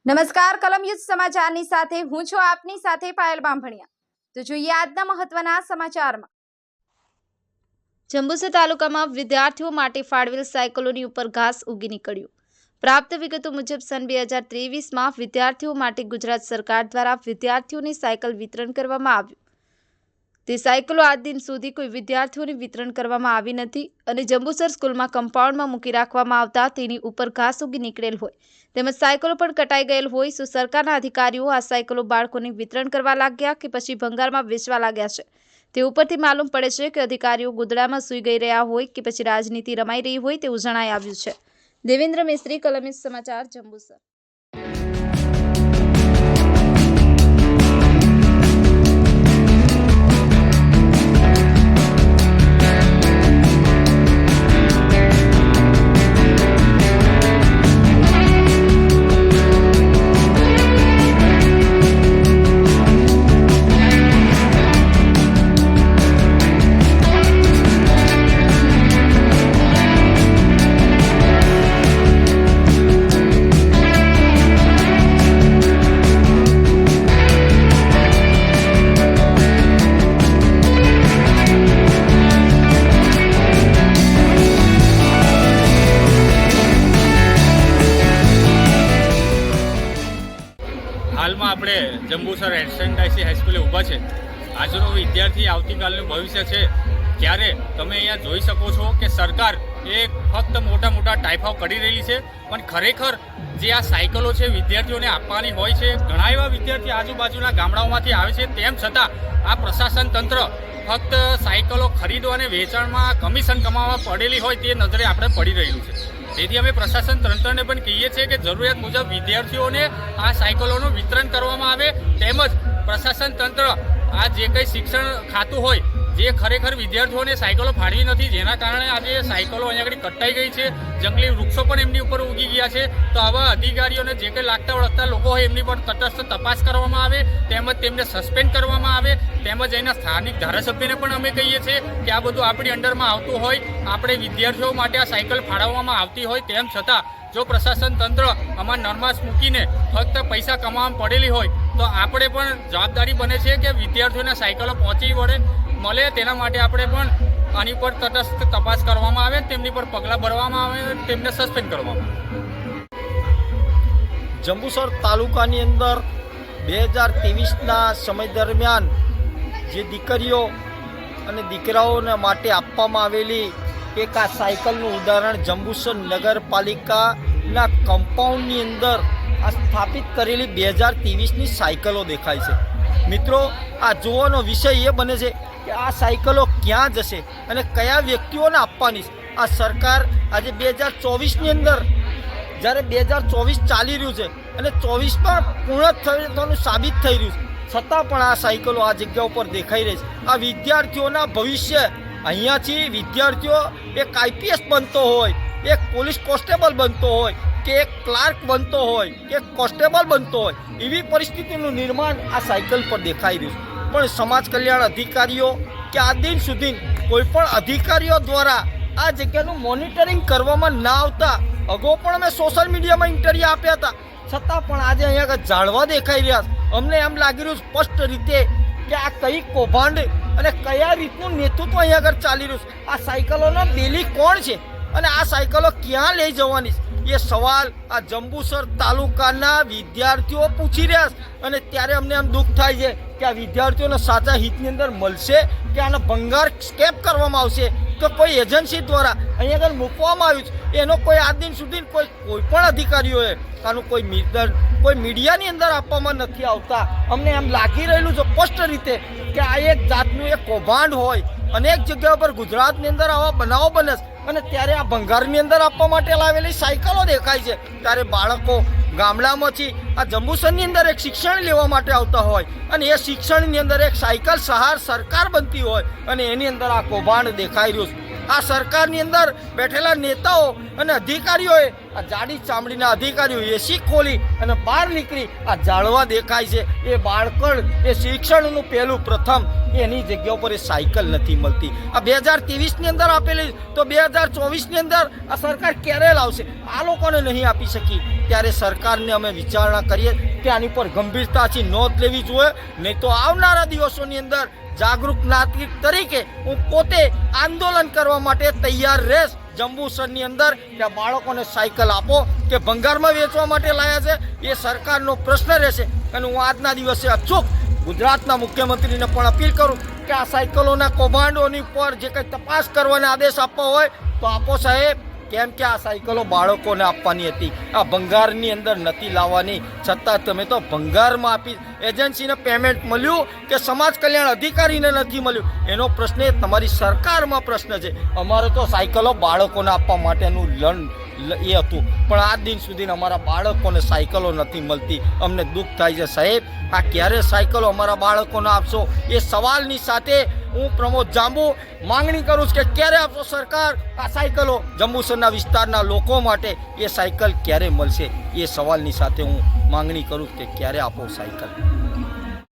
નમસ્કાર કલમ યુદ્ધ સમાચારની સાથે હું છું આપની સાથે પાયલ બાંભણિયા। તો જોઈએ આજના મહત્વના સમાચારમાં। જંબુસર તાલુકામાં વિદ્યાર્થીઓ માટે ફાળવેલ સાયકલોની ઉપર ઘાસ ઉગી નીકળ્યું। પ્રાપ્ત વિગતો મુજબ સન 2023માં વિદ્યાર્થીઓ માટે ગુજરાત સરકાર દ્વારા વિદ્યાર્થીઓને સાયકલ વિતરણ કરવામાં આવ્યું। તે સાયકલો આજ દિન સુધી કોઈ વિદ્યાર્થીઓને વિતરણ કરવામાં આવી નથી અને જંબુસર સ્કૂલમાં કમ્પાઉન્ડમાં મૂકી રાખવામાં આવતા તેની ઉપર ઘાસ ઉગી નીકળેલ હોય તેમજ સાયકલો પણ કટાઈ ગયેલ હોય। શું સરકારના અધિકારીઓ આ સાયકલો બાળકોને વિતરણ કરવા લાગ્યા કે પછી ભંગારમાં વેચવા લાગ્યા છે? તે ઉપરથી માલુમ પડે છે કે અધિકારીઓ ગોદડામાં સૂઈ ગઈ રહ્યા હોય કે પછી રાજનીતિ રમાઈ રહી હોય તેવું જણાઈ આવ્યું છે। દેવેન્દ્ર મિસ્ત્રી, કલમ યુદ્ધ સમાચાર, જંબુસર। હાલમાં આપણે જંબુસર એસએનઆઈસી હાઈસ્કૂલે ઊભા છે। આજનો વિદ્યાર્થી આવતીકાલનું ભવિષ્ય છે। ત્યારે તમે અહીંયા જોઈ શકો છો કે સરકાર એ ફક્ત મોટા મોટા ટાઈફાઓ કરી રહેલી છે, પણ ખરેખર જે આ સાયકલો છે વિદ્યાર્થીઓને આપવાની હોય છે। ઘણા એવા વિદ્યાર્થી આજુબાજુના ગામડાઓમાંથી આવે છે, તેમ છતાં આ પ્રશાસન તંત્ર ફક્ત સાયકલો ખરીદવા અને વેચાણમાં કમિશન કમાવા પડેલી હોય તે નજરે આપણે પડી રહ્યું છે। તેથી અમે પ્રશાસન તંત્રને પણ કહીએ છીએ કે જરૂરિયાત મુજબ વિદ્યાર્થીઓને આ સાયકલોનું વિતરણ કરવામાં આવે, તેમજ પ્રશાસન તંત્ર આ જે કંઈ શિક્ષણ ખાતું હોય જે ખરેખર વિદ્યાર્થીઓને સાયકલો ફાળવી નથી, જેના કારણે આજે સાયકલો અહીંયા આગળ કટાઈ ગઈ છે, જંગલી વૃક્ષો પણ એમની ઉપર ઉગી ગયા છે। તો આવા અધિકારીઓને જે કંઈ લાગતા વળગતા લોકો હોય એમની પર તટસ્થ તપાસ કરવામાં આવે, તેમજ તેમને સસ્પેન્ડ કરવામાં આવે, તેમજ અહીંના સ્થાનિક ધારાસભ્યને પણ અમે કહીએ છીએ કે આ બધું આપણી અંડરમાં આવતું હોય, આપણે વિદ્યાર્થીઓ માટે આ સાયકલ ફાળવવામાં આવતી હોય, તેમ છતાં જો પ્રશાસન તંત્ર આમાં નરમાશ મૂકીને ફક્ત પૈસા કમાવામાં પડેલી હોય તો આપણે પણ જવાબદારી બને છે કે વિદ્યાર્થીઓને સાયકલો પહોંચી મળે, તેના માટે આપણે પણ આની પર તટસ્થ તપાસ કરવામાં આવે, તેમની પર પગલાં ભરવામાં આવે, તેમને સસ્પેન્ડ કરવામાં આવે। જંબુસર તાલુકાની અંદર 2023ના સમય દરમિયાન જે દીકરીઓ અને દીકરાઓને માટે આપવામાં આવેલી એક આ સાયકલનું ઉદાહરણ જંબુસર નગરપાલિકાના કમ્પાઉન્ડની અંદર આ સ્થાપિત કરેલી 2023ની સાયકલો દેખાય છે। મિત્રો, આ જોવાનો વિષય એ બને છે કે આ સાયકલો ક્યાં જશે અને કયા વ્યક્તિઓને આપવાની છે। આ સરકાર આજે 2024ની અંદર જ્યારે 2024 ચાલી રહ્યું છે અને 24માં પૂર્ણ થવાનું સાબિત થઈ રહ્યું છે, છતાં પણ આ સાયકલો આ જગ્યા ઉપર દેખાઈ રહી છે। આ વિદ્યાર્થીઓના ભવિષ્ય, અહીંયાથી વિદ્યાર્થીઓ એક આઈપીએસ બનતો હોય, એક પોલીસ કોન્સ્ટેબલ બનતો હોય કે એક ક્લાર્ક બનતો હોય કે એક કોન્સ્ટેબલ બનતો હોય, એવી પરિસ્થિતિનું નિર્માણ આ સાયકલ પર દેખાઈ રહ્યું છે। પણ સમાજ કલ્યાણ અધિકારીઓ કે આ દિન સુધી કોઈ પણ અધિકારીઓ દ્વારા આ જગ્યાનું મોનિટરિંગ કરવામાં ના આવતા, અગાઉ પણ અમે સોશિયલ મીડિયામાં ઇન્ટરવ્યૂ આપ્યા હતા, છતાં પણ આજે અહીંયા આગળ ઝાડવા દેખાઈ રહ્યા છે। અમને એમ લાગી રહ્યું સ્પષ્ટ રીતે કે આ કઈ કૌભાંડ અને કયા રીતનું નેતૃત્વ અહીંયા આગળ ચાલી રહ્યું છે। આ સાયકલોનો બેલી કોણ છે અને આ સાયકલો ક્યાં લઈ જવાની છે, એ સવાલ આ જંબુસર તાલુકાના વિદ્યાર્થીઓ પૂછી રહ્યા છે। અને ત્યારે અમને એમ દુઃખ થાય છે કે આ વિદ્યાર્થીઓને સાચા હિતની અંદર મળશે કે આનો ભંગાર સ્કેપ કરવામાં આવશે તો કોઈ એજન્સી દ્વારા અહીંયા આગળ મૂકવામાં આવ્યું છે, એનો કોઈ આજ દિન સુધી કોઈ પણ અધિકારીઓએ આનું કોઈ મીડિયાની અંદર આપવામાં નથી આવતા। અમને એમ લાગી રહેલું છે સ્પષ્ટ રીતે કે આ એક જાતનું એક કૌભાંડ હોય। અનેક જગ્યા પર ગુજરાતની અંદર આવા બનાવો બને અને ત્યારે આ ભંગારની અંદર આપવા માટે લાવેલી સાયકલો દેખાય છે, ત્યારે બાળકો ગામડામાંથી આ જંબુસરની અંદર એક શિક્ષણ લેવા માટે આવતા હોય અને એ શિક્ષણની અંદર એક સાયકલ સહાર સરકાર બનતી હોય અને એની અંદર આ કૌભાંડ દેખાઈ રહ્યું છે। આ સરકારની અંદર બેઠેલા નેતાઓ અને અધિકારીઓએ આ જાડી ચામડીના અધિકારીઓ એસી ખોલી અને બહાર નીકળી આ જાળવા દેખાય છે. એ બાળકણ એ શિક્ષણનું પહેલું પ્રથમ એની જગ્યા પર એ સાયકલ નથી મળતી. આ 2023ની અંદર આપેલી તો 2024ની અંદર આ સરકાર ક્યારે લાવશે? આ લોકોને નહીં આપી શકી. ત્યારે સરકારને અમે વિચારણા કરીએ કે આની પર ગંભીરતાથી નોંધ લેવી જોઈએ, નહીં તો આવનારા દિવસોની અંદર જાગૃત નાગરિક તરીકે હું પોતે આંદોલન કરવા માટે તૈયાર રહીશ જંબુસરની અંદર કે આ બાળકોને સાયકલ આપો કે ભંગારમાં વેચવા માટે લાયા છે એ સરકારનો પ્રશ્ન રહેશે. અને હું આજના દિવસે અચૂક ગુજરાતના મુખ્યમંત્રીને પણ અપીલ કરું કે આ સાયકલોના કૌભાંડોની પર જે કંઈ તપાસ કરવાના આદેશ આપવા હોય તો આપો સાહેબ. કેમ કે આ સાયકલો બાળકોને આપવાની હતી, આ ભંગારની અંદર નથી લાવવાની. છતાં તમે તો ભંગારમાં આપી. એજન્સીને પેમેન્ટ મળ્યું કે સમાજ કલ્યાણ અધિકારીને નથી મળ્યું એનો પ્રશ્ન એ તમારી સરકારમાં પ્રશ્ન છે. અમારે તો સાયકલો બાળકોને આપવા માટેનું એ હતું, પણ આજ દિન સુધી અમારા બાળકોને સાયકલો નથી મળતી. અમને દુઃખ થાય છે સાહેબ. આ ક્યારે સાયકલો અમારા બાળકોને આપશો? એ સવાલની સાથે હું પ્રમોદ જાંબુ માંગણી કરું છું કે ક્યારે આપશો સરકાર આ સાયકલો જંબુસરના વિસ્તારના લોકો માટે? એ સાયકલ ક્યારે મળશે? એ સવાલની સાથે હું માંગણી કરું કે ક્યારે આપો સાયકલ.